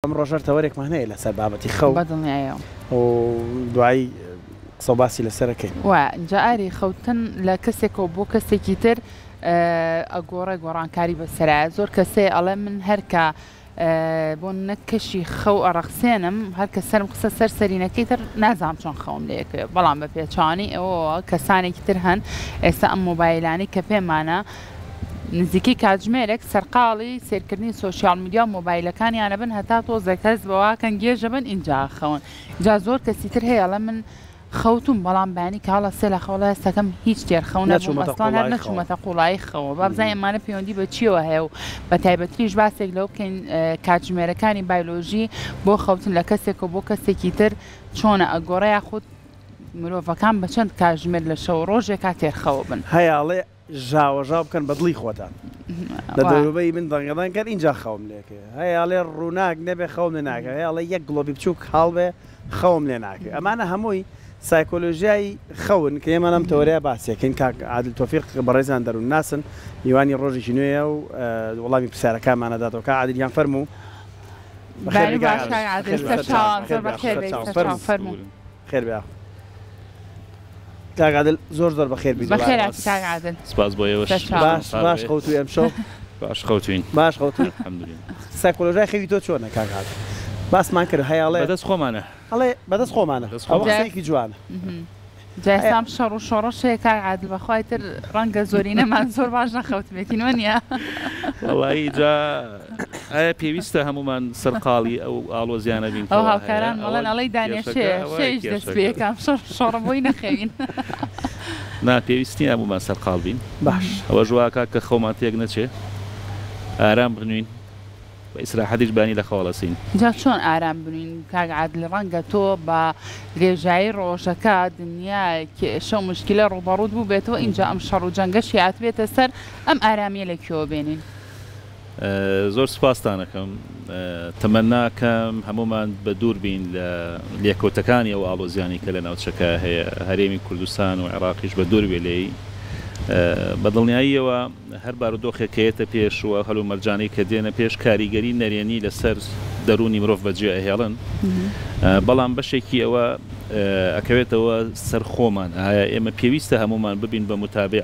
ئەم ڕۆژەر تەوەرێکمان هەیە لەسەر بابەتی خەو بەدڵنیایە و دوایی قسە باسی لەسەرەکەین و جاری خەوتن لە کەسێکەوە بۆ کەسێکی تر ئەگۆڕە گۆڕانکاری بەسەرایە زۆر کەسێ ئەڵێ من هەرکە بۆ نەکەشی خەو ئەڕەخسێنم هەرکە سەرم قسە سەر سەرینەکەی تر نازام چۆن خەوم لێکوێ بەڵام بە پێچوانی ئەوە کەسانێکی تر هەن ئێستا ئەم مۆبایلانی کە پێمانە نزیکی کاتژمێرێک سەرقاڵی سێرکردنی سۆشیال میدیا و مۆبایلەکانیانە بن هەتا تۆزە کەس بەواکەن گێژە بن اینجا خەون جا زۆر کەسی تر هەیە لە من خەوتم بەڵام بەیانی کاڵە سێ لە خەوڵە هەستەکەم هیچ تێرخەونە ئەسڵان هەر نەچوومەتە قوڵایی خەوە با بزانین ئەمانە پەیوەندی بە چیەوە هەیە و بە تایبەتریش باسێک لەو بکەین کاتژمێرەکانی بایۆلۆژی بۆ خەوتن لە کەسێک و بۆ کەسێکی تر چۆنە ئەگۆڕە یاخود مرۆڤەکان بە چەند کاتژمێر لە شەو ڕۆژێکا تێرخەوە بن هەیەڵێ ژاوەژاو بکەن بەدڵی خۆتان لە دەوروبەی من دەنگەدان کرد اینجا خەوم لێکێ هەیەڵێ ڕووناک نەبێ خەوم لێ ناکە هەیەڵێ یەک گڵۆبی بچووک هاڵ بێ خەوم لێ ناکە ئەمانە هەمووی سایکۆلۆژیای خەون کە ئێمە ئەم تەوەرەیە باسیەکەین کاک عادل تۆفیق بەڕێزان دەروون ناسن میوانی ڕۆژێکی نوێیە و وەڵامی پرسیارەکانمانەداتەوە کا عادلیان فەرموو خێر بێ کاک عادل زۆر زۆر بەخێر بیت سپاس بۆ ئێوەش باش خەوتوی ئەمشەو باش خەوتوین باش خەوتوی سایکۆلۆژیای خەوی تۆ چۆنە کاک عادل باسمان کرد هەیەڵێ بەدەست خۆمانە ئەڵێ بەدەست خۆمانە ئەو قسەیەکی جوانە جاسام شەڕ و شۆڕەشەیە کاک عادل بەخوای تر ڕەنگە زۆرینەمان زۆر باش نەخەوتمێتین وەنیە وەڵی جا ئایا پێویستە هەمومان سەرقاڵی ئەو ئاڵۆزیانە بین ئەو هاوکاران مەڵێن ئەڵەی دانێشەیە شێش دەست پێکەم شۆڕەبووی نەخەوین نا پێویستی هەمومان سەرقاڵ بین باش ئەوە ژواکە کە خەومان تێک نەچێ ئارام بنوین بە ئیسراحەتیش بانی لە خەواڵەسین جا چۆن ئارام بنوین کاک عادل ڕەنگە تۆ بە درێژایی ڕۆژەکە دنیا شەو مشکلە ڕوبەڕوود بوو بێتەوە اینجا ئەم شەڕ و جەنگەشی هاتبێتە سەر ئەم ئارامیە لەکوێوە بێنین زۆر سوپاسدانەکەم تەمەناکەم هەمومان بە دوور بین لە لێکۆتەکانی ئەو ئاڵۆزیانی کە لە ناوچەکە هەیە هەرێمی کوردستان و عێراقیش بە دوور بێ لێی بەدڵنیاییەوە هەر بارودۆخێکەیەتە پێش وە هەلو مەرجانەی کە دێنە پێش کاریگەری نەرێنی لەسەر دەرونی مرۆڤ بەجێ ئەهێڵن بەڵام بەشێکی ئەوە ئەکەوێتەوە سەر خۆمان ئایا ئێمە پێویستە هەمومان ببین بە متابع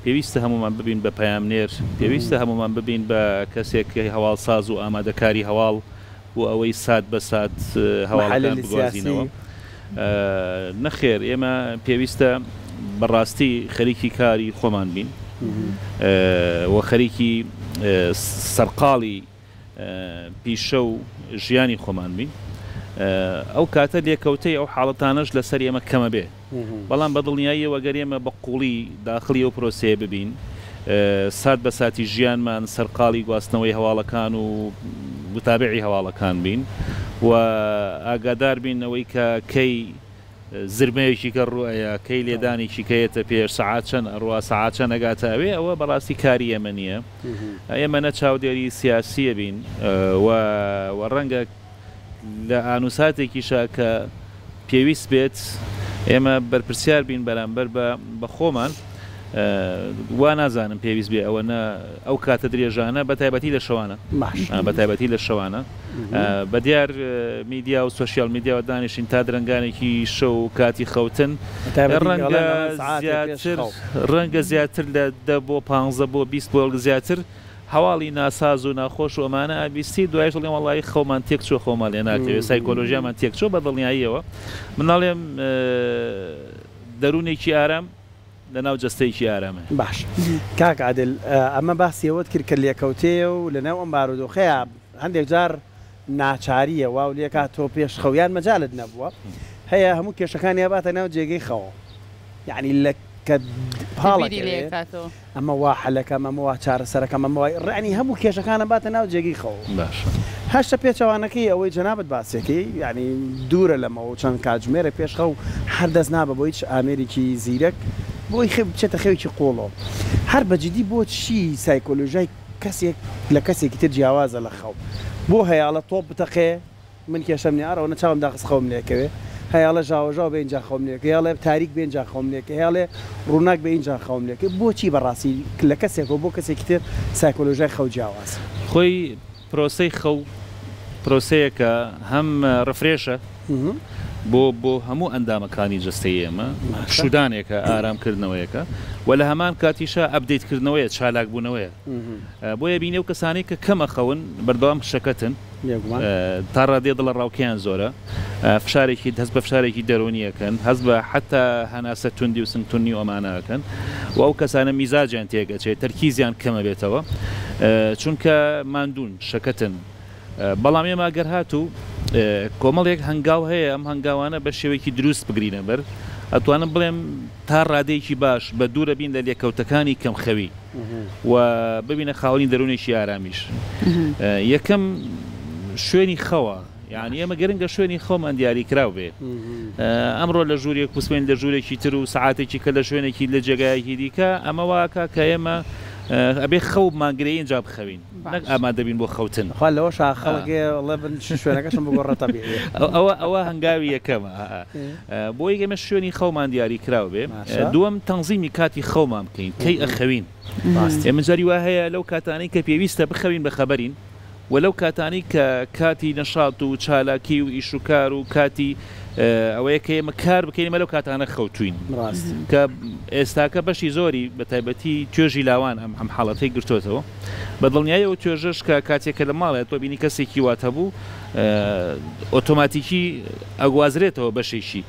پێویستە هەمومان ببین بە پەیامنێر پێویستە هەمومان ببین بە کەسێکی هەواڵساز و ئامادەکاری هەواڵ بۆ ئەوەی سات بە سات هەواڵەکان بگوازینەوە نەخێر ئێمە پێویستە بەڕاستی خەریکی کاری خۆمان بین و خەریکی سەرقاڵی پیشە و ژیانی خۆمان بین ئەو کاتە لێکەوتەی ئەو حاڵەتانەش لەسەر ئێمە کەمە بێ بەڵام بەدڵنیاییەوە گەر ئێمە بە قوڵی داخلی ئەو پرۆسەیە ببین سات بە ساتی ژیانمان سەرقاڵی گواستنەوەی هەواڵەکان و متابعی هەواڵەکان بین و ئاگادار بین ئەوەی کە کەی زرمەیەکی کە ڕوئەیە کەی لێدانێکی کەیەتە پێش سەعات چەند ئەڕوا سەعات چەند ئەگاتاوێ ئەوە بەڕاستی کاری ئێمە نییە ئێمە نە چاودێری سیاسیە بین و ڕەنگە لە ئانووساتێکیشە کە پێویست بێت ئێمە بەرپرسیار بین بەرامبەر بە خۆمان وا نازانم پێویست بێ ئەوە ئەو کاتە درێژانە بە تایبەتی لە شەوانە بە تایبەتی لە شەوانە بە دیار میدیا و سوۆشیال میدیا و دانیشین تا درنگانێکی شەو و کاتی خەوتن ڕەنگە زیاتر لە 10 بۆ 15 بۆ 20 بۆ زیاتر هەواڵی ناساز و ناخۆش و ئەمانە ئابیستی دوایش دڵێم وەڵی خەومان تێک چوە خۆمان لێ ناکەوێت سایکۆلۆژیامان تێک چوە بەدڵنیاییەوە مناڵێم دەروونێکی ئارام لەناو جستەیەکی ئارامە باش کاک عادل ئەمە باسیەوەت کرد کە لێکەوتەیە و لەناو ئەم بارودۆخەیە هەندێک جار ناچاریە واو لێکات تۆ پێش خەویان مەجالت نەبووە هەیە هەموو کێشەکانی باتە ناو جێگەی خەوە یعنی لە کە پاڵەکە ئەمە وا حەلەکەم ئەمە وا چارەسەرەکەم ئەمە ڕانی هەموو کێشەکانە باتە ناو جێگەی خەوە باش هەشتە پێچەوانەکەی ئەوەی جەنابەت باسێکی ینی دوورە لەمەوە چەند کاتژمێرە پێش خەو هەر دەست نابە بۆ هیچ ئامێرێکی زیرەک بۆی بچێتە خەوێکی قۆڵەوە هەر بەجددی بۆ چی سایکۆلۆژای کەسێک لە کەسێکی تر جیاوازە لە خەو بۆ هەیاڵە تۆپ بتەقێ من کێشەم نیارەوە نەچاوم داخست خەوم لێکەوێ هەیاڵە ژاوەژاو بە اینجا خەوم لێکە هێڵێ تاریک بە اینجا خەوم لێکە هێڵێ ڕووناک بە اینجا خەوم لێکە بۆچی بەڕاستی لە کەسێکەوە بۆ کەسێکی تر سایکۆلۆژای خەو جیاواز خۆی پرۆسەی خەو پرۆسەیەکە هەم ڕفرێشە بۆ هەموو ئەندامەکانی جستەی ئێمە شودانێکە ئارامکردنەوەیەکە و لە هەمان کاتیشە ئەپدەیتکردنەوەیە چالاکبوونەوەیە بۆیە بینێ و کەسانی کە کەمە خەون بەردەوام شەکەتن تا ڕادێ دڵە ڕاوکیان زۆرە فشارێکی هەست بە فشارێکی دەرونیەکەن هەست بە حتا هەناسە توندی و سنگتونی ئۆمانەکەن و ئەو کەسانە میزاجیان تێگەچێت تەرکیزیان کەمە بێتەوە چونکە ماندوون شەکەتن بەڵام ئێمە گەر هاتوو کۆمەڵێک هەنگاو هەیە ئەم هەنگاوانە بە شێوەیەکی دروست بگرینە بەر ئەتوانم بڵێم تا ڕادەیەکی باش بە دوورە بین لە لێکەوتەکانی کەم خەوی و ببینە خاوەنی دەرونێکی ئارامیش یەکەم شوێنی خەوە یعنی ئێمە گەرنگە شوێنی خۆمان دیاری کراو بێ ئەمڕۆ لە ژوورێک پوسمێن لە ژوورێکی تر و سعاتێکی کە لە شوێنێکی لە جێگایەکی دیکە ئەمە واکە کە ئێمە ئەبێ خەو ماگرەی اینجا بخەوین نەک ئامادەبین بۆ خەوتن لەوە خەڵکێڵە بن شوێنەکەشم بگۆڕە تەبیعی ئەوە هەنگاوی یەکەمە بۆی ئێمە شوێنی خەومان دیاری کراو بێ دووەم تەنزیمی کاتی خەومان بکەین کەی ئەخەوین ئێمە جاری وا هەیە لەو کاتانەی کە پێویستە بخەوین بە خەبەرین ولەو کاتانی کە کاتی نەشات و چالاکی و ئیشوکار و کاتی ئەوەیە کە ئێمە کار بکەین لەو کاتانە خەوتوین کە ئێستاکە بەشی زۆری بە تایبەتی توێژی لاوان ئەم حاڵەتەی گرتوتەوە بە دڵنیایەوە توێژش کە کاتێکە لە ماڵێت تۆ بینی کەسێکی واتە بوو ئۆتۆماتیکی ئەگوازرێتەوە بەشێکی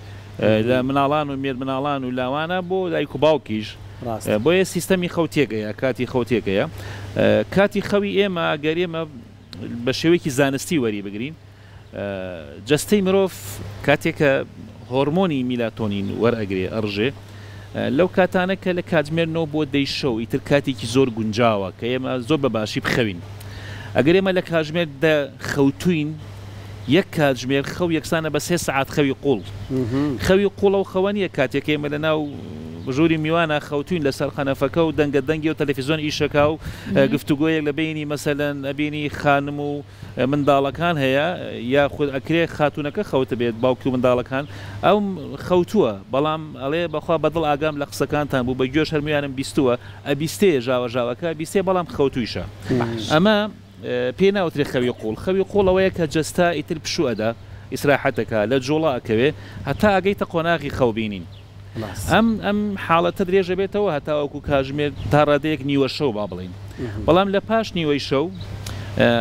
لە مناڵان و مێر مناڵان و لاوانە بۆ دایک و باوکیش بۆیە سیستەمی خەوتێکەیە کاتی خەوتێکەیە کاتی خەوی ئێمە گەر ئێمە بە شێوەیەکی زانستی وەری بگرین جستەی مرۆڤ کاتێکە هۆرمۆنی میلاتۆنین وەرئەگرێ ئەڕژێ لەو کاتانە کە لە کاتژمێرنەوە بۆ دەی شەو ئیتر کاتێکی زۆر گونجاوە کە ئێمە زۆر بە باشی بخەوین ئەگەر ئێمە لە کاتژمێردا خەوتوین یەک کاتژمێر خەو یەکسانە بە 3 سعات خەوی قوڵ خەوی قوڵە و خەوە نیە کاتێک ئێمە لە ناو ژووری میوانە خەوتوین لەسەر خەنەفەکە و دەنگە دەنگی و تەلەڤیزۆن ئیشەکە و گفتوگۆیەک لە بینی مەسەلەن ئەبینی خانم و منداڵەکان هەیە یا خود ئەکرێ خاتونەکە خەوتە بێت باوکی و منداڵەکان ئەو خەوتووە بەڵام ئەڵێ بەخوا بەدڵ ئاگام لە قسەکانتان بوو بە گوێش هەرمیانم بیستووە ئەبیستەیە ژاوەژاوەکە بیستێ بەڵام خەوتویشە ئەمە پێ ناوترێ خەوی قوڵ خەوی قوڵەوەیە کە جەستا ئیتر پشووەدا ئیسراحەتەکە لە جۆڵە ئەکەوێ هەتا ئەگەیتە قۆناغی خەوبینین ئەم حاڵەتە درێژە بێتەوە هەتاوەکو کاژمێر تا ڕادەیەک نیوە شەو با بڵین بەڵام لە پاش نیوەی شەو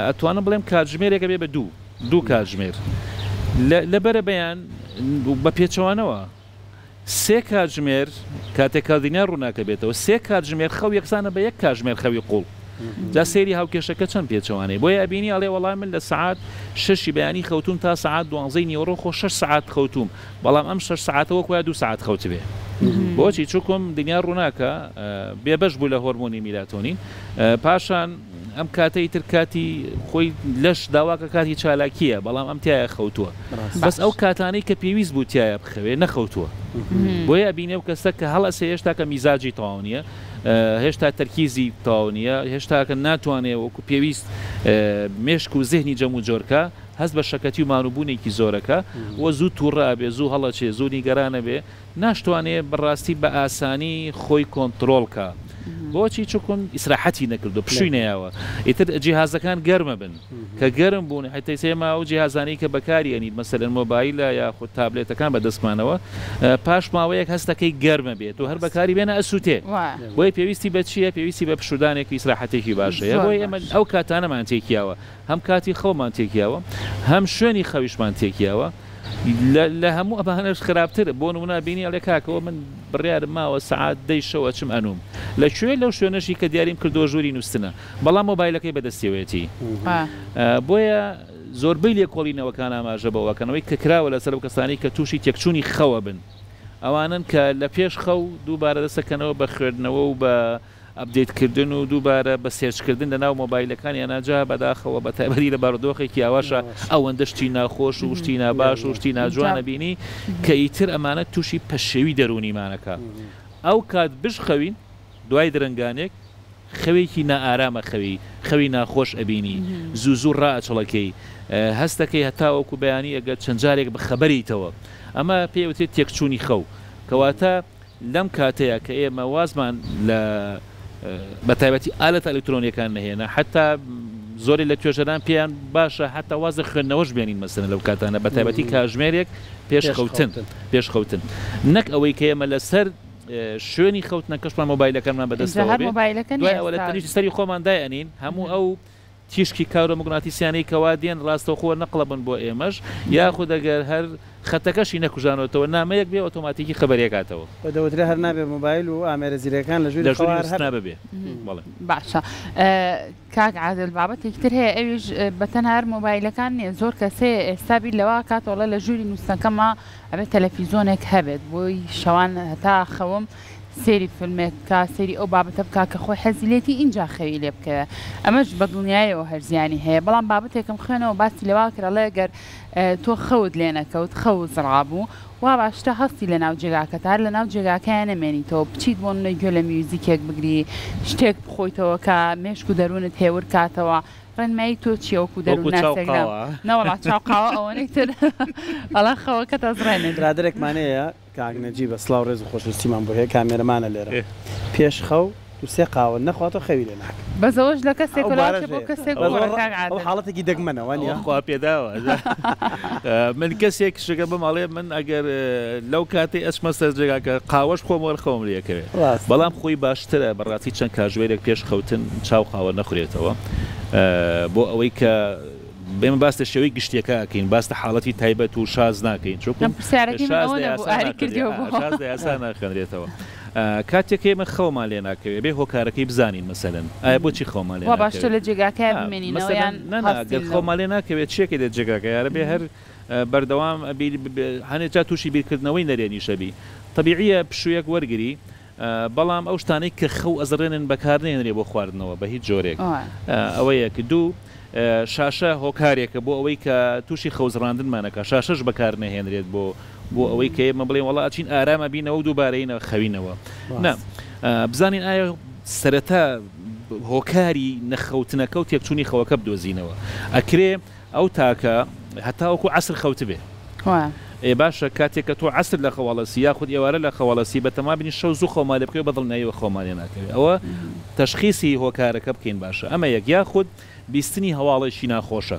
ئەتوانم بڵێم کاتژمێرێکە بێ بە دوو کاتژمێر لەبەرە بەیان بە پێچەوانەوە 3 کاتژمێر کاتێک دنیا ڕووناکە بێتەوە 3 کاتژمێر خەو یەکسانە بە 1 کاتژمێر خەوی قوڵ جا سێری هاوکێشەکە چەند پێچەوانەیە بۆیە ئەبینی ئەڵێ وەڵام من لە سعات 6 بەیانی خەوتوم تا سعات 12 نیوەڕۆ خۆ 6 سعات خەوتوم بەڵام ئەم 6 سعاتەوە کوە 2 سعات خەوت بێ بۆچی چووکم دنیا ڕووناکە بێبەش بوو لە هۆرمۆنی میلاتۆنین پاشان ئەم کاتەی تر کاتی خۆی لەش داواکە کاتی چالاکیە بەڵام ئەم تایە خەوتووە بەس ئەو کاتانەی کە پێویست بوو تایە بخەوێ نەخەوتووە بۆیە ئەبینێ و کەسە کە هەڵەسێ هێشتا کە میزاجی تەواو نییە هێشتا تەرکیزی تەواو نییە هێشتا کە ناتوانێت وەکو پێویست مێشک و زێهنی جەم و جۆرکە هەست بە شەکەتی و مانوبوونێکی زۆرەکە وە زوو تووڕا بێ زوو هەڵەچێ زوو نیگەرانە بێ ناشتوانێت بەڕاستی بە ئاسانی خۆی کۆنتترۆڵکە بۆچی چکم ئیسراحەتی نەکردو پشووی نەیاوە ئیتر جیهازەکان گەرمە بن کە گەرم بوون حتی سێما و جیهازانی کە بەکاری ئەنید مەسەلەن مۆبایلە یا خود تابلێتەکان بەدەستمانەوە پاش ماوەیەک هەستەکەی گەرمە بێت و هەر بەکاری بێنە ئەسووتێ بۆی پێویستی بە چییە پێویستی بە پشودانێکی ئیسراحەتێکی باشەیە بۆی ئێمە ئەو کاتانەمان تێکیاوە هەم کاتی خەومان تێکیاوە هەم شوێنی خەویشمان تێکیاوە لە هەموو ئەمانەش خراپتر بۆ نمونە بینی ئەڵێ کاکەوە من بڕیارم ماوە سعات 10 شەوە چم ئەنوم لەکوێ لەو شوێنەشی کە دیاریم کردو ژووری نووسنە بەڵام مۆبایلەکەی بەدەستێوێتی بۆیە زۆربەی لێکۆڵینەوەکان ئاماژە بەوەکەنەوەی کە کراوە لەسەر کەسانی کە تووشی تێکچوونی خەوە بن ئەوانن کە لە پێش خەو دووبارە دەسەکەنەوە بە خوێندنەوە و بە ئەبدێتکردن و دووبارە بە سێرچکردن لە ناو مۆبایلەکان یاناجا بەداخەوە بە تایبەتی لە بارودۆخێکی ئاواشە ئەوەندە شتی ناخۆش و شتی ناباش و شتی ناجوانە بینی کە ئیتر ئەمانە تووشی پەشێوی دەرونیمانەکە ئەو کات بشخەوین دوای درنگانێک خەوێکی نائارامە خەوی ناخۆش ئەبینی زوو ڕائەچڵەکەی هەستەکەی هەتاوەکو بەیانی ئەگەر چەند جارێک بە خەبەریتەوە ئەمە پێوتێت تێکچوونی خەو کەواتە لەم کاتەیە کە ئێمە وازمان لە بە تایبەتی ئالەت ئەلکترۆنیەکان نهێنا حتا زۆری لە توێژەران پێیان باشە حتا وازە خوێندنەوەش بێنین مەسەن لەو کاتانە بە تایبەتی کاتژمێرێک پێشخەوتن نەک ئەوەی کە ئێمە لەسەر شوێنی خەوتنە کەشمان مۆبایلەکەمان بەدەستەوە دوای ئەوە لە تەنیشتی سەری خۆمان دایەنین هەموو ئەو تیشکی کارە مگناتیسیانەی کەوا دێن ڕاستەوخۆ نەقڵەبن بۆ ئێمەش یاخود ئەگەر هەر خەتەکەشی نەکوژانەوەتەوە نامەیەک بێ ئۆتۆماتیکی خەبەرێکاتەوە بەدەوترێ هەر نابێ مۆبایل و ئامێرە زیرەکان لە ژووری ببێ باشە کاک عادل بابەتێکتر هەیە ئەویش بەتەنها هەر مۆبایلەکان نیە زۆر کەسێ ئێستابی لەوە کاتۆڵە لە ژووری نووسەکەمە ئەبێت تەلەڤیزۆنێک هەبێت بۆی شەوان هەتا خەوم سێری فیلمێککە سێری ئەو بابەتە بکە کە خۆی حەزیلێتی اینجا خەوی لێ بکەوە ئەمەش بە دڵنیایەوە هەرزیانی هەیە بەڵام بابەتێکم خوێنەوە باسی لەوا کراڵێ گەر تۆ خەوت لێ نەکەوت خەوت زڕابوو وا باشتە هەستی لە ناو جێگاکە هەر لە ناو جێگاکەیان نەمێنیتەوە بچیت بۆ نوێی گوێ لە میوزیکێک بگری شتێک بخۆیتەوە کە مێشک و دەروونت هێور کاتەوە ڕێنمایی تۆ چیەوەکو دەروون ناسەگرا نەوەڵات چاوقاوە ئەوەنەی تر ئەڵا خەوەکە تەزڕێنێت برادرێکمانەیە کاگنەجی بە سلااو ڕێز و خۆشویستیمان بۆ هەیە کامێرەمانە لێرە پێش خەو دوسێ قاوە نەخواتە خەوی لێ ناکە بەزەوەش لە کەسێک بۆ کەسێک حاڵەتێکی دەگمەنەوە خوا پێداوە من کەسێک شگە بماڵێ من ئەگەر لەو کاتی ئەچمە سەر جێگاکە قاوەش خۆمەوە خەوم لێکەوێت بەڵام خۆی باشترە بەڕاستی چەند کاژوێرێک پێش خەوتن چاو قاوە نەخورێتەوە بۆ ئەوەی کە بێمە باستە شێوەی گشتیەکەکەین باستە حاڵەتی تایبەت و شاز ناکەین چۆکم یاسا ناخێنرێتەوە کاتێک ئێمە خەومان لێ ناکەوێت بێ هۆکارەکەی بزانین مەسەلەن ئایا بۆچی خەومان لێ باشتر لە جێگاکە بمێنینەوەیان گەر خەومان لێ ناکەوێت چێکی لە جێگاکە یارە بێ هەر بەردەوام هەنێجا تووشی بیرکردنەوەی نەرێنی شەبی طبیعیە پشوویەک وەرگری بەڵام ئەو شتانەی کە خەو ئەزڕێنن بەکارنێنرێ بۆ خواردنەوە بە هیچ جۆرێک ئەوەیەک دوو شاشە هۆکارێکە بۆ ئەوەی کە تووشی خەوزڕاندنمانەکە شاشەش بەکار نەهێنرێت بۆ ئەوەی کە ئێمە بڵێن وڵا ئەچین ئارامە بینەوە و دووبارەینە خەوینەوە بزانین ئایا سەرەتا هۆکاری نەخەوتنەکە و تێکچوونی خەوەکە بدۆزینەوە ئەکرێ ئەو تاکە هەتاوەکو عەسر خەوت بێ باشە کاتێک کە تۆ عەسر لە خەواڵەسی یاخود ئێوارە لە خەواڵەسی بەتەما بینی شەو زوو خەومان لێ بکەوێ بەدڵنیاییەوە خەومان لێ ناکەوێت ئەوە تەشخیصی هۆکارەکە بکەین باشە ئەمە یەک یاخود بیستنی هەواڵێکی ناخۆشە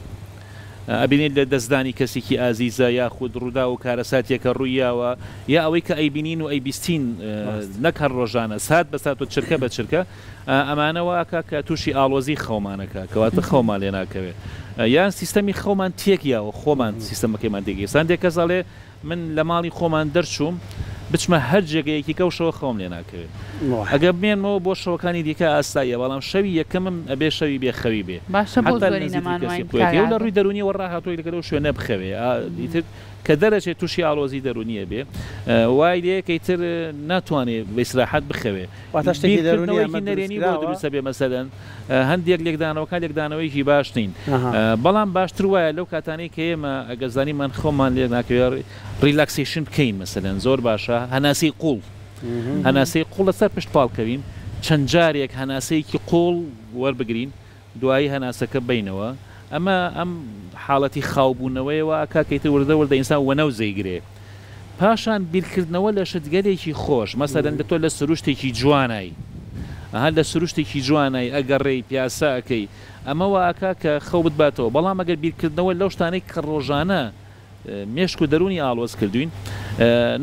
ئەبینێت لە دەستدانی کەسێکی ئازیزە یاخود ڕوودا و کارەساتێکە ڕوویاوە یا ئەوەی کە ئەیبینین و ئەیبیستین نەک هەر ڕۆژانە سات بە سات و چرکە بە چرکە ئەمانەوە کە تووشی ئاڵۆزی خەومانەکە کەواتە خەومان لێ ناکەوێت یان سیستەمی خەومان تێکیاوە خۆمان سیستەمەکەیمان تێکی ساندێک کەس ئەڵێ من لە ماڵی خۆمان دەرچووم بچمە هەر جێگەیەکی کەوشەوە خەوم لێ ناکەوێت ئەگە بمێنمەوە بۆ شەوەکانی دیکە ئاستاییە بەڵام شەوی یەکەمم ئەبێ شەوی بێ خەوی بێ لە ڕووی دەرونی وەڕاهاتۆی لەگەڵ شوێنە بخەوێ کە دەرەچێت تووشی ئاڵۆزی دەرونیە بێ وای لەیەکەیتر ناتوانێت بەیسراحەت بخەوێ نەرێنی بۆ دروستە بێ مەسەلەن هەندێک لێکدانەوەکان لێکدانەوەیکی باش نین بەڵام باشتر وایە لەو کاتانەی کە ئێمە ئەگەزانیمان خۆمان لێ ناکەوێت ریلاکسیشن بکەین مەسەلەن زۆر باشە هەناسی قوڵ هەناسەی قوڵ لەسەر پشت پاڵکەوین چەند جارێک هەناسەیەکی قوڵ وەربگرین دوایی هەناسەکە بینەوە ئەمە ئەم حاڵەتی خاوبوونەوەیەوە کاکەیتر وردە وردە ئینسان وەنەو زەیگرێ پاشان بیرکردنەوە لە شتگەلێکی خۆش مەسەلەن لە تۆ لە سروشتێکی جوانایی هەر لە سروشتێکی جوانایی ئەگەڕێی پیاساکەی ئەمەوە ئاکا کە خەو بتباتەوە بەڵام ئەگەر بیرکردنەوە لەو شتانەی کە ڕۆژانە مێشک و دەرونی ئاڵۆز کردوین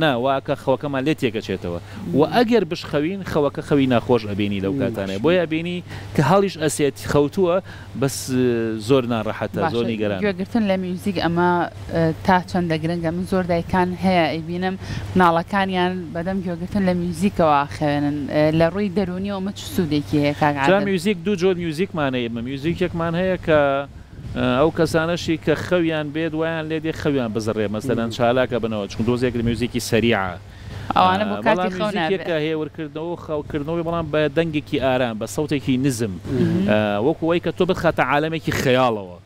ناواکە خەوەکەمان لێ تێکەچێتەوە و ئەگەر بشخەوین خەوەکە خەوی ناخۆش ئەبینی لەو کاتانەیە بۆیە ئەبینی کە هەڵیش ئەسێت خەوتووە بەس زۆر ناڕەحەتە زۆر نیگەران گوێگرتن لە میوزیک ئەمە تا چەندە گرنگە من زۆر دایکان هەیە ئەیبینم مناڵەکانیان بەدەم گوێگرتن لە میوزیکەوە خوێنن لە ڕووی دەرونیەوە مە چ سوودێکی هەیە کاک میوزیک دوو جۆر میوزیکمانەیە میوزیکێکمان هەیە کە ئەو کەسانەشی کە خەویان بێت وایان لێ دێ خەویان بزڕێ مەسەلەن چالاکە بنەوە چون دۆزێک لە میوزیکی سەریعە ئەوانە بۆ کاتی خەونێکە هێورکردنەوە خەوکردنەوەی بەڵام بە دەنگێکی ئارام بە سەوتێکی نزم وەکوەوەی کە تۆ بخاتە عالەمێکی خەیاڵەوە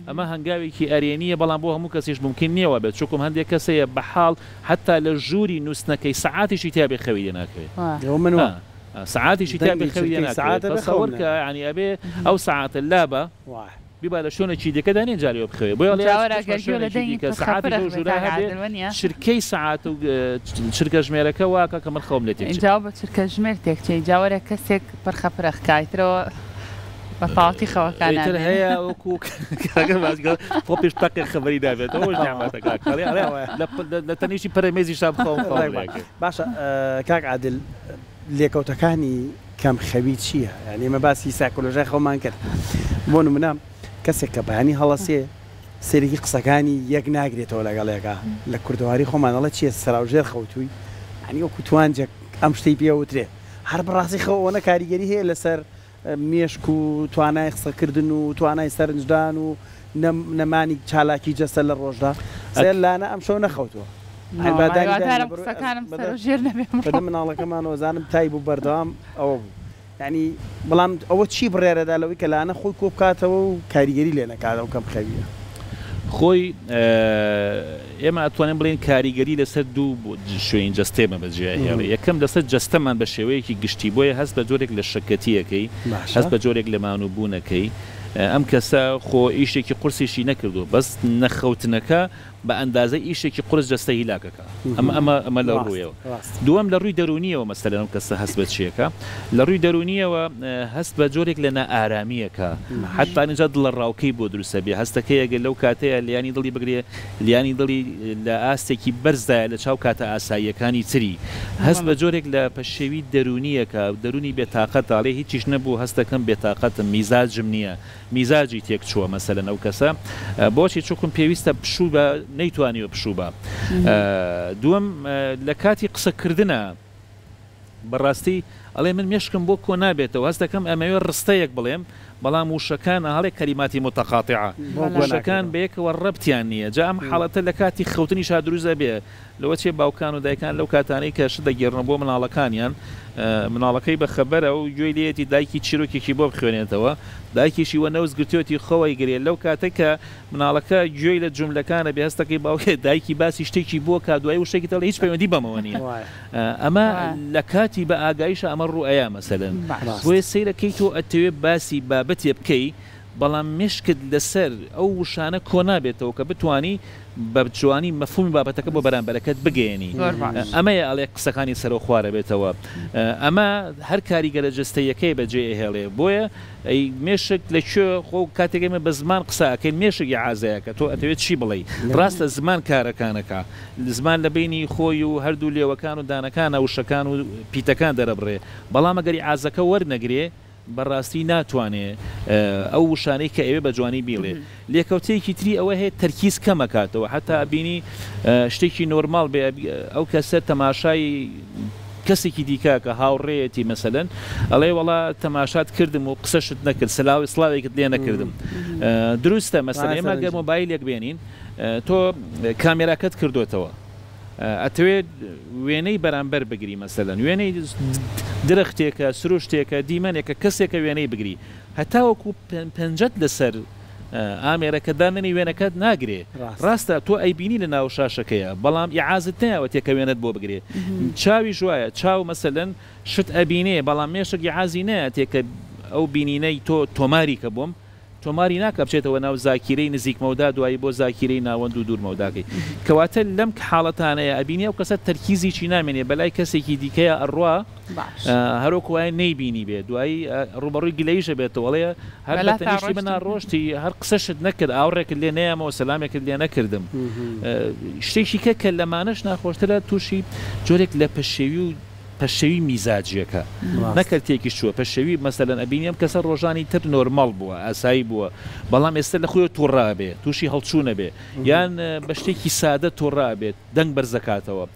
ئەمە هەنگاوێکی ئەرێنیە بەڵام بۆ هەموو کەسیش ممکن نییەوە بێت چووکم هەندێک کەسەیە بە حاڵ حتا لە ژووری نووسنەکەی سعاتیشی تابێ خەوی لێ ناکەوێت سعاتیشی تابێ خەوی لێ ناکەوێت تەسەوەرکە یعنی ئەبێ ئەو سعاتە لابە بیبا لە شوێنێکی دیکە دانێن جاریەوە بخەوێ بۆ شرکەی سعات و چرکە ژمێرەکە واکە کە من خەوم لێ تێک جاوا بە چرکە ژمێر تێکچەی جاوەرە کەسێک پڕخەپرەخکایترەوە بەتاڵی خەوەکان هەیە وەکو خۆ پێش تاقی خەبەری دابێت ئەوش نعمەتەکە لە تەنیشتی پەرەمێزی شاب خەوم باشە کاک عادل لێکەوتەکانی کەم خەوی چییە؟ یعنی ئێمە باسی سایکۆلۆژیای خەومان کرد بۆ نمونە کەسێک کە بەیانی هەڵەسێ سەرێکی قسەکانی یەک ناگرێتەوە لەگەڵێکە لە کوردەواری خۆمانەڵە چیە سەراوژێر خەوتووی ئەنی وەکو توانجێک ئەم شتەی پێوترێ هەر بەڕاستی خەوەوەنە کاریگەری هەیە لەسەر مێشک و توانای قسەکردن و توانای سەرنجدان و نەمانی چالاکی جەستە لە ڕۆژدا لانە ئەم شەو نەخەوتووە مناڵەکەمان وەزانم تای بوو بەردەوام ئەوە بوو ینی بەڵام ئەوە چی بڕێرەدا لەوەی کە لانە خۆی کۆ بکاتەوە و کاریگەری لێ نەکاتە و کەم خەویە خۆی ئێمە ئەتوانین بڵێن کاریگەری لەسەر دوو شوێن جەستێمە بەجێ هێڵێ یەکەم لەسەر جەستەمان بە شێوەیەکی گشتی بۆیە هەست بە جۆرێک لە شەکەتیەکەی هەست بە جۆرێک لە مانووبوونەکەی ئەم کەسە خۆ ئیشێکی قورسیشی نەکردو بەس نەخەوتنەکە بە ئەندازە ئیشێکی قورس جەستە هیلاکەکە ئەمە لە ڕوویەوە دووەم لە ڕووی دەرونیەوە مەسەلەن ئەم کەسە هەست بە چیەکە لە ڕووی دەرونیەوە هەست بە جۆرێک لە نائارامیەکە حتا نجات لە ڕاوکەی بۆ دروستە بێ هەستەکەی ئەگەر لەو کاتەیە لیانی دڵی بگرێ لیانی دڵی لە ئاستێکی بەرزدایە لە چاو کاتە ئاساییەکانی تری هەست بە جۆرێک لە پەشێوی دەرونیەکە دەرونی بێتاقەت ئاڵێ هیچیش نەبوو هەستەکەم بێتاقەتم میزاجم نییە میزاجی تێک چووە مەسەلەن ئەو کەسە بۆچی چووکم پێویستە پشوو بە نەیتوانیوە پشوو بە دووەم لە کاتی قسەکردنە بەڕاستی ئەڵێ من مێشکم بۆ کۆ نابێتەوە هەست دەکەم ئەمەوێ ڕستەیەک بڵێم بەڵام وشەکان هەڵێک کەلیماتی متەقاطعە وشەکان بەیەکەوە ڕەبتیان نییە جا ئەم حاڵەتە لە کاتی خەوتنی شادروزە بێ لەوە چێ باوکان و دایکان لەو کاتانەی کە شت دەگێڕن بۆ مناڵەکانیان مناڵەکەی بە خەبەرە و گوێی لێتی دایکی چیرۆکێکی بۆ بخوێنێتەوە دایکیشی وە نەوز گرتوێتی خەوەی گرێت لەو کاتێک کە مناڵەکە گوێی لە جملەکانە بێ هەستەکەی باوکێ دایکی باسی شتێکی بۆ کا دوای وشتێکی دەڵێ هیچ پەیوەندی بەمەوە نییە ئەمە لە کاتی بە ئاگایشە ئەمە ڕوئەیە مەسەلەن بۆیە سەیرەکەی تۆ ئەتەوێت باسی بابەتێ بکەی بەڵام مشکت لەسەر ئەو وشانە کۆ نابێتەوە کە بتانی بە جوانی مەفهومی بابەتەکە بۆ بەرامبەرەکەت بگەێنی ئەمەیە ئەڵێ قسەکانی سەرۆ خوارە بێتەوە ئەمە هەر کاریگەرە جستەیەکەی بەجێ هێڵێ بۆیە ئەی مێشک لەکوێ خۆ کاتێکمە بە زمان قسەکەی مێشکی عازایەکە تۆ ئەتەوێت چی بڵێ ڕاستە زمان کارەکانەکە زمان لە بینی خۆی و هەردوو لێوەکان و دانەکانە وشەکان و پیتەکان دەرەبڕێ بەڵام ئەگەری عازەکە وەرنەگرێ بەڕاستی ناتوانێ ئەو وشانەی کە ئێوێ بە جوانی بیڵێ لێکەوتەیەکی تری ئەوە هەیە تەرکیز کەمەکاتەوە حتا بینی شتێکی نۆرمال بێ ئەو کەسە تەماشای کەسێکی دیکە کە هاوڕێەتی مەسەلەن ئەڵێ وڵا تەماشات کردم و قسەشت نەکرد سلااوێکت لێ نەکردم دروستە مەسەن ئێمە گەر مۆبایلێک بێنین تۆ کامێراکەت کردوێتەوە ئەتەوێت وێنەی بەرامبەر بگری مەسەلەن وێنەی درەختێکە سروشتێکە دیمەنێکە کەسێکە وێنەی بگری هەتاوەکو پەنجەت لەسەر ئامێرەکەداننی وێنەکەت ناگرێ ڕاستە تۆ ئەیبینی لە ناو شاشەکەیە بەڵام یعازت نایەوە تێکە وێنەت بۆ بگرێ چاوی ژوایە چاو مەسەلەن شت ئەبینێ بەڵام مێشک یعازی نایە تێکە ئەو بینینەی تۆ تۆماری کە بووم تۆماری ناکە بچێتەوە ناو زاکیرەی نزیکمەودا دوایی بۆ زاکیرەی ناوەند و دوورمەوداکەی کەواتە لەم حاڵەتانەیە ئەبینی و کەسە تەرکیزی چی نامێنێ بەلای کەسێکی دیکەیە ئەڕوا هەروەکو وایە نەیبینی بێت دوایی ڕوبەڕووی گلەیشە بێتەوەڵەیە هەر لە تەنیشتی بنا ڕۆشتی هەر قسەشت نەکرد ئاوڕێکت لێ نەیەمەوە سەلامێکت لێ نەکردم شتێکی کە لەمانەش ناخۆشترە تووشی جۆرێک لە پەشێوی و پەشەوی میزاجیەکە نەکردێکی چووە پەشەوی مەسەلەن ئەبینیم کەسە ڕۆژانی تر نۆرمەڵ بووە ئاسایی بووە بەڵام ئێستا لە خۆی تووڕابێ تووشی هەڵچوونە بێ یان بە شتێکی سادە تۆڕابێت دەنگ بەرزەکاتەوە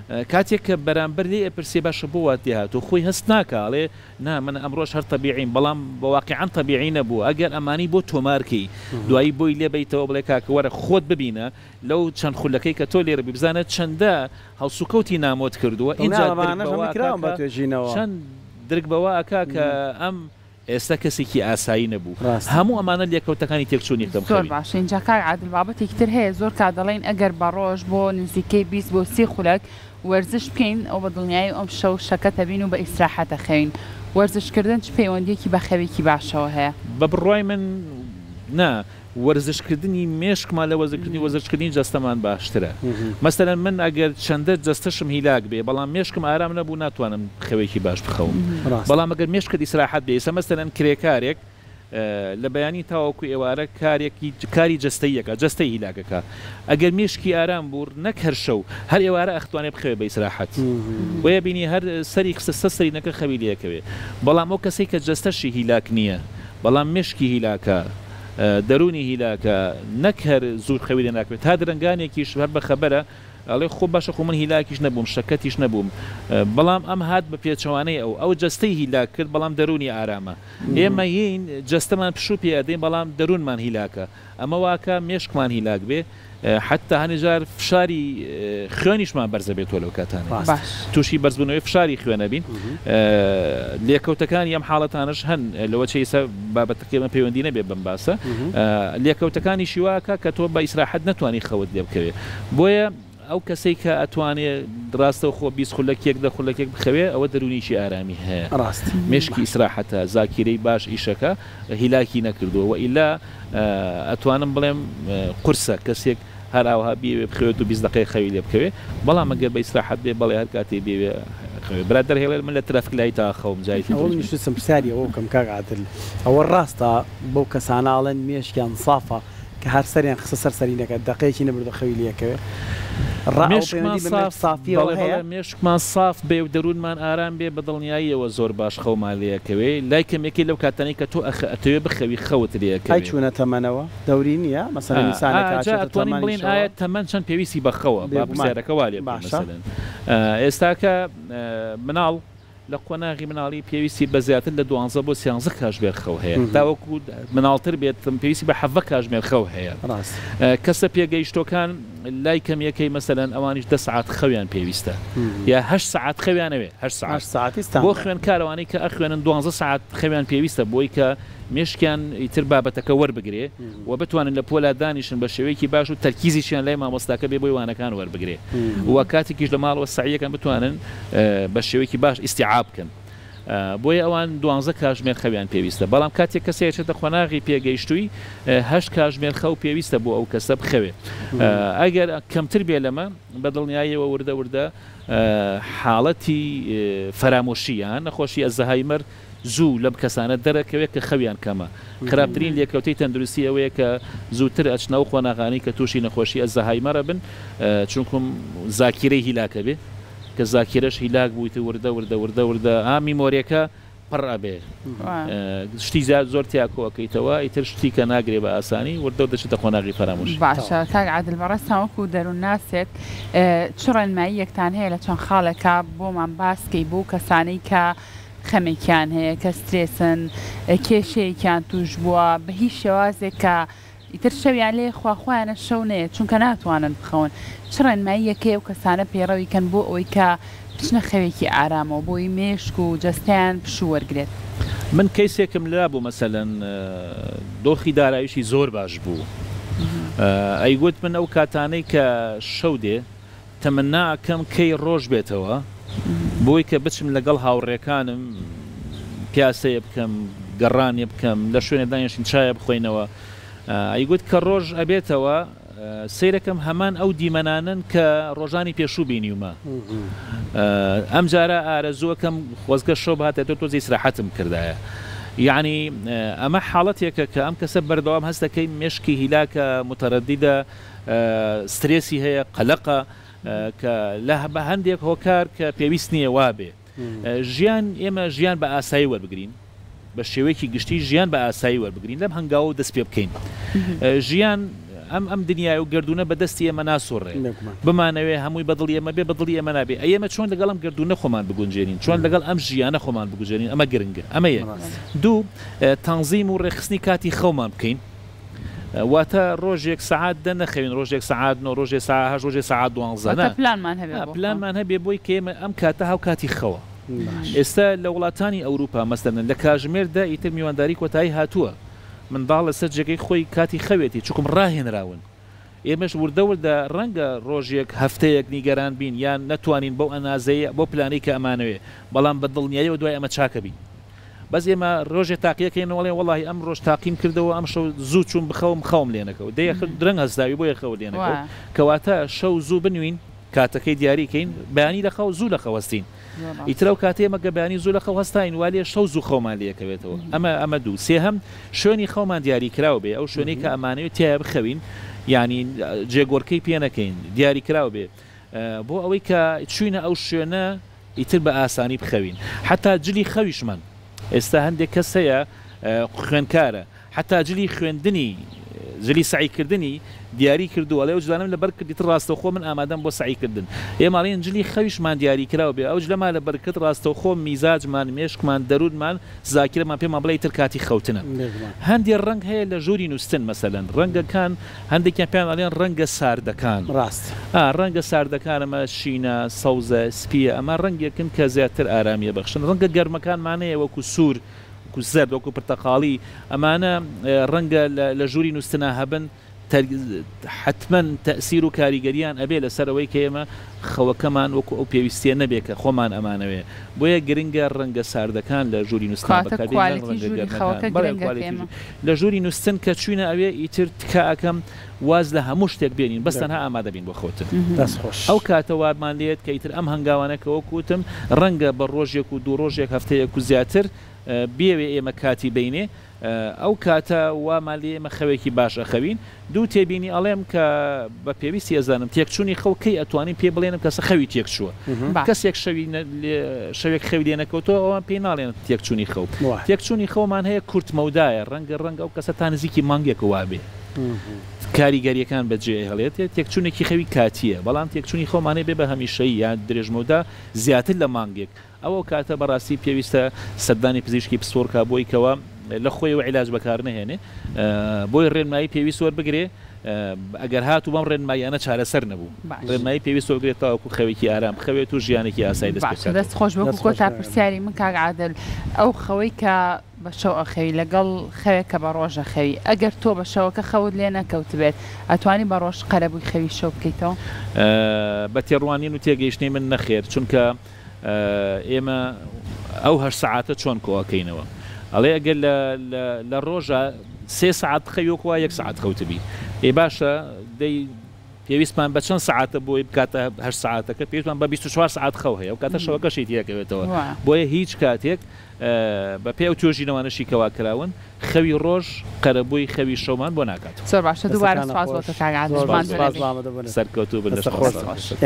کاتێک کە بەرامبەر لێ ئەپرسێ باشە بۆ واتی هاتوو خۆی هەست ناکاڵێ نا من ئەمڕۆژ هەر تەبیعین بەڵام بەواقعان تەبیعی نەبوو ئەگەر ئەمانی بۆ تۆمارکەی دوایی بۆی لێ بیتەوە بڵێ کاکە وەرە خۆت ببینە لەو چەند خولەکەی کە تۆ لێرە ببزانە چەندە هەڵسوکەوتی نامۆت کردووە اینجا چەند درک بەوە ئەکا کە ئەم ئێستا کەسێکی ئاسایی نەبوو هەموو ئەمانە لێکەوتەکانی تێکچوونی دەم زۆر باش اینجا کار عادل بابەتێکی تر هەیە زۆر کا دەڵێن ئەگەر بە ڕۆژ بۆ نزیکەی 20 بۆ 30 خولەک وەرزش بکەین ئەو بە دڵنیایی ئەم شەو شەکە تەبین و بە ئیسراحەتە خەوین وەرزشکردن چ پەیوەندیەکی بە خەوێکی باشەوە هەیە بە بڕوای من نا وەرزشکردنی مێشکمان لە وەرزشکردنی جەستەمان باشترە مەسەلەن من ئەگەر چەندە جەستەشم هیلاک بێ بەڵام مێشکم ئارام نەبوو ناتوانم خەوێکی باش بخەوم بەڵام ئەگەر مێشکت ئیسراحەت بێ ئێستا مەسەلەن کرێکارێک لە بەیانی تاوەکو ئێوارە کاری جستەیەکە جستەی هیلاکەکە ئەگەر مێشکی ئارام بوو نەک هەر شەو هەر ئێوارە ئەختوانێ بخەوێ بە ئیسراحەت وەیە بینی هەر سەری قسە سەرینەکە خەوی لەکەوێ بەڵام ئەو کەسێک کە جستەشی هیلاک نییە بەڵام مێشکی هیلاکە دەرونی هیلاکە نەک هەر زوو خەوی لێ ناکرێت تا درنگانێکیش هەر بە خەبەرە ئەڵێ خۆ باشە خۆ من هیلاکیش نەبووم شەکەتیش نەبووم بەڵام ئەم هات بە پێچەوانەی ئەو جستەی هیلاک کرد بەڵام دەرونی ئارامە ئێمە هین جستەمان پشوو پێدەین بەڵام دەروونمان هیلاکە ئەمە واکە مێشکمان هیلاک بێ حتى هەنێجار فشاری خوێنیشمان بەرزە بێتەوە لەو کاتانە تووشی بەرزبوونەوەی فشاری خوێنە بین لێکەوتەکانی ئەم حاڵەتانش هەن لەوە چیسە بابەتەکەمە پەیوەندی نەبێ بەم باسە لێکەوتەکانی شیواکە کە تۆ بە ئیسراحەت نەتوانی خەوت لێ بکەوێ بۆیە ئەو کەسێک کە ئەتوانێت ڕاستە خۆ 20 خولەکێک دە خولەکێک بخەوێ ئەوە دەرونیشی ئارامی هەیە ڕاست مێشکی ئیسراحەتە زاکیرەی باش ئیشەکە هیلاکی نەکردووە ئیلا ئەتوانم بڵێم قورسە کەسێک هەر ئاوها بێوێ بخەوێت و 20 دقیقە خەوی لێ بکەوێ بەڵام ئەگەر بە ئیسراحەت بێ بەڵێ هەر کاتێ بێوێ برادر هێڵێ من لە ترافیک لای تا خەوم جای ئەوشتم پرسیاری ئەوە بکەم کاک عادل ئەوە ڕاستە بەو کەساناڵێن مێشکیان سافە کە هەر سەریان قسە سەرسەرینەکە دقەیەکی نەبردە خەوی لێکەوێ مێشکمان ساف بێ و دەروونمان ئارام بێ بە دڵنیاییەوە زۆر باش خەومان لەکەوێ لای کەمێکی لەو کاتانی کە تۆ ئەتەوێ بخەوی خەوت لێکەوێ چوونە تەمەنەوە دەوری نییە مەسەڵەن بڵین ئایا تەمەەن چەند پێویستی بەخەوە بابزارەکە والێ ئێستاکە مناڵ لە قۆناغی مناڵی پێویستی بە زیاتر لە 12 بۆ 13 کاتژمێر خەو هەیە تاوەکو مناڵتر بێت پێویستی بە 7 کاتژمێر خەو هەیە کەسە پێگەیشتۆکان لای کەمیەکەی مەسەلەن ئەوانیش 10 ساعت خەویان پێویستە یا 8 ساعت خەویانەوێ 8 ساعت بۆ خوێنکارەوانەی کە ئەخوێنن 12 ساعت خەویان پێویستە بۆی کە مێشکیان ئیتر بابەتەکە وەربگرێ و بتوانن لە پۆلا دانیشن بە شێوەیەکی باش و تەرکیزیشیان لای مامۆستاکە بێ بۆی وانەکان وەربگرێ و کاتێکیش لە ماڵەوە سعیەکان بتوانن بە شێوەیەکی باش ئیستیعاب بکەن بۆیە ئەوان 12 کاتژمێر خەویان پێویستە بەڵام کاتێک کەسێکێتە خۆناغی پێگەیشتووی 8 کاتژمێر خەو پێویستە بۆ ئەو کەسە بخەوێ ئەگەر کەمتر بێ لەمە بە دڵنیاییەوە وردە وردە حاڵەتی فەرامۆشییان نەخۆشی ئەزەهایمەر زوو لەم کەسانە دەرەکەوێت کە خەویان کەمە خراپترین لێکەوتەی تەندروستی ئەوەیە کە زووتر ئەچنەوە خۆناغانی کە تووشی نەخۆشی ئەزەهایمەرە بن چونکم زاکیرەی هیلاکە بێ کە زاکیرەش هیلاک بوویتە وردە میمۆریەکە پڕ ئەبێ شتی زۆر تیاکۆەکەیتەوە ئیتر شتی کە ناگرێ بە ئاسانی وردە دەچێتە خۆناغی فەرامۆشی باشە کاک عادل بەڕێستان وەکو دەروون ناسێت چ ڕێنمایی یەکتان هەیە لە چەند خاڵێکە بۆمان باسکەی بۆ کەسانەی کە خەمێکیان هەیە کە سترێسن کێشەیەکیان توش بووە بە هیچ شێوازێک کە ئیتر شەویان لێ خواخوایانە شەو نەیە چونکە ناتوانن بخەون چ ڕێنمایی یەکەیە و کەسانە پێڕەویکەن بۆ ئەوەی کە بچنە خەوێکی ئارامەوە بۆی مێشک و جەستیان پشوو وەرگێت من کەیسێکم لرا بوو مەسەلەن دۆخی دارایشی زۆر باش بوو ئەیگوت من ئەو کاتانەی کە شەو دێ تەمەناکەم کەی ڕۆژ بێتەوە بۆی کە بچم لەگەڵ هاوڕێکانم پیاسەیە بکەم گەڕانێ بکەم لە شوێنە دانیشتین چایە بخۆینەوە ئەیگوت کە ڕۆژ ئەبێتەوە سیرەکەم هەمان ئەو دیمەنانن کە ڕۆژانی پێشوو بینیومە ئەم جارە ئارەزووەکەم خۆزگە شەو بهاتێتە تۆ ئیسراحەتم کردایە یعنی ئەمە حاڵەتێکە کە ئەم کەسە بەردەوام هەستەکەی مێشکی هیلاکە متەرەدیدە سترێسی هەیە قەلەقە کە لە بە هەندێک هۆکار کە پێویست نییە وابێ ژیان ئێمە ژیان بە ئاسایی وەربگرین بە شێوەیەکی گشتی ژیان بە ئاسایی وەربگرین لەم هەنگاوە دەست پێ بکەین ژیان ئەم دنیای و گردونە بەدەستی ئێمە ناسۆڕێ بمانەوێ هەمووی بەدڵی ئێمە بێ بەدڵی ئێمە نابێ ئێمە چۆن لەگەڵ ئەم گردونە خۆمان بگونجێنین چۆن لەگەڵ ئەم ژیانە خۆمان بگوژێنین ئەمە گرنگە ئەمە یەک دوو تەنزیم و ڕێخستنی کاتی خەومان بکەین واتە ڕۆژێک سعات دە نەخەوین ڕۆژێک سعات نۆ ڕۆژێ ساعت ڕۆژێ سعات 12 پلانمان هەبێ بۆی کە ئێمە ئەم کاتە هاو کاتی خەوە ئێستا لە وڵاتانی ئەوروپا مەسەلەن لە کاژمێردا ئیتر میوانداری کۆتایی هاتووە منداڵ لەسەر جێگەی خۆی کاتی خەوێتی چووکم ڕاهێنراون ئێمەش وردەوردە ڕەنگە ڕۆژێک هەفتەیەک نیگەران بین یان نەتوانین بەو ئەنازەیە بۆ پلانەی کە ئەمانەوێ بەڵام بە دڵنیاییەوە دوای ئەمە چاکە بین بەس ئێمە ڕۆژێ تاقیەکەینەوەڵێ وڵی ئەم ڕۆژ تاقیم کردەوە ئەم شەو زوو چوون بخەوم خەوم لێنەکەەوە دەیە درەنگ هەستاوی بۆ یەخەوە لێنەکەەوە کەواتە شەو زوو بنوین کاتەکەی دیاریکەین بەیانی لە خەو زوو لە خەوەستین ئیترە و کاتێ مەگە بەیانی زوو لە خەو هەستاین والێ شەو زوو خەومان لەکەوێتەوە ئەمە دوو سێهەم شوێنی خەومان دیاریکراوە بێ ئەو شوێنەی کە ئەمانەوێت تیا بخەوین ینی جێگۆرکەی پێ نەکەین دیاریکراوە بێ بۆ ئەوەی کە چوینە ئەو شوێنە ئیتر بە ئاسانی بخەوین حتا جلی خەویشمان ئێستا هەندێک کەس هەیە خوێنکارە حتا جلی خوێندنی جلی سعیکردنی دیاری کردو ئەڵێ جوانم لەبەر کردیت ڕاستەوخۆ من ئامادەم بۆ سعیکردن ئێماڵێن جلی خەویشمان دیاریکراوە بێ ئەو لەما لە بەرکت ڕاستەوخۆ میزاجمان مێشکمان دەرونمان زاکرەمان پێمان بڵێ تر کاتی خەوتنە هەندێک ڕنگ هەیە لە ژووری نووسن مەسەلەن ڕەنگەکان هەندێکیان پێیان ئەڵێن ڕەنگە ساردەکان ڕاست ڕەنگە ساردەکان ئەمە شینە سەوزە سپیە ئەمە ڕەنگێکن کە زیاتر ئارامیە بەخشن ڕەنگە گەرمەکانمانەیە وەکو سوور زەرد وەکو پرتەقاڵی ئەمانە ڕەنگە لە ژووری نووسنا هەبن حتمما تەسیر و کاریگەریان ئەبێ لەسەرەوەی کە ئێمە خەوەکەمان وەکو ئەو پێویستیە نەبێت کە خۆمان ئەمانەوێ بۆیە گرنگە ڕەنگە ساردەکان لە ژووری نووسان لە ژووری نووسن کە چوینە ئەوێ ئیتر تکە ئەەکەم واز لە هەموو شتێک بێنین بەستەنها ئامادە بین بۆ خۆتن ئەو کاتەوارمان لێت کە ئیتر ئەم هەنگاوانەکەەوە کوتم ڕەنگە بە ڕۆژێک و دوو ڕۆژێک هەفتەیەک و زیاتر بێوێ ئێمە کاتی بینێ ئەو کاتە وامان لێ ئێمە خەوێکی باشە خەوین دوو تێبینی ئەڵێم کە بە پێویستی ئەزانم تێکچوونی خەوکەی ئەتوانین پێ بڵێنم کەسە خەوی تێک چووە کەسێک شەوێک خەوی لێ نەکەوتەوە ئەوان پێی ناڵێن تێکچوونی خەو تێکچوونی خەومان هەیە کورتمەودایە ڕەنگە ئەو کەسە تا نزیکی مانگێک وابێ کاریگەریەکان بەجێ هەڵێت تێکچوونێکی خەوی کاتیە بەڵام تێکچوونی خۆمانەی بێ بە هەمیشەی یان درێژمەودا زیاتر لە مانگێک ئەوە کاتە بەڕاستی پێویستە سەردانی پزیشکی پسۆرکە بۆی کەوە لە خۆی و عیلاج بەکار نهێنێ بۆی ڕێنمایی پێویست وەربگرێ ئەگەر هاتوو بەم ڕێنماییانە چارەسەر نەبوو ڕێنمایی پێویست وەرگێت تاوەکو خەوێکی ئارام بخەوێت و ژیانێکی ئاسایی دەست خۆش بۆ کۆ تا پرسیاری من کاک عادل ئەو خەوەی کە بە شەو ئەخەوی لەگەڵ خەوێکە بە ڕۆژە خەوی ئەگەر تۆ بە شەوەکە خەوت لێ نەکەوت بێت ئەتوانی بە ڕۆژ قەرەبووی خەوی شەو بکەیتەوە بە تێڕوانین و تێگەیشتنی من نەخێر چونکە ئێمە ئەو هەر سەعاتە چۆن کۆەکەینەوە ئەڵێ ئەگەر لە ڕۆژە 3 ساعت خەویۆکوە 1 ساعت خەوتبی ئێ باشە دەی پێویستمان بە چەند ساعتە بۆی بکاتە 8 ساعتەکە پێویستمان بە 24 ساعت خەو هەیە و کاتە شەوەکەشی تێکەوێتەوە بۆیە هیچ کاتێک بە پێ و توێژینەوەنەشی کەوا کراون خەوی ڕۆژ قەرەبووی خەوی شەومان بۆ ناکات زۆر باشە دووبارە سپاس بۆ تۆ کاک عادل سەرکەوتوو بن.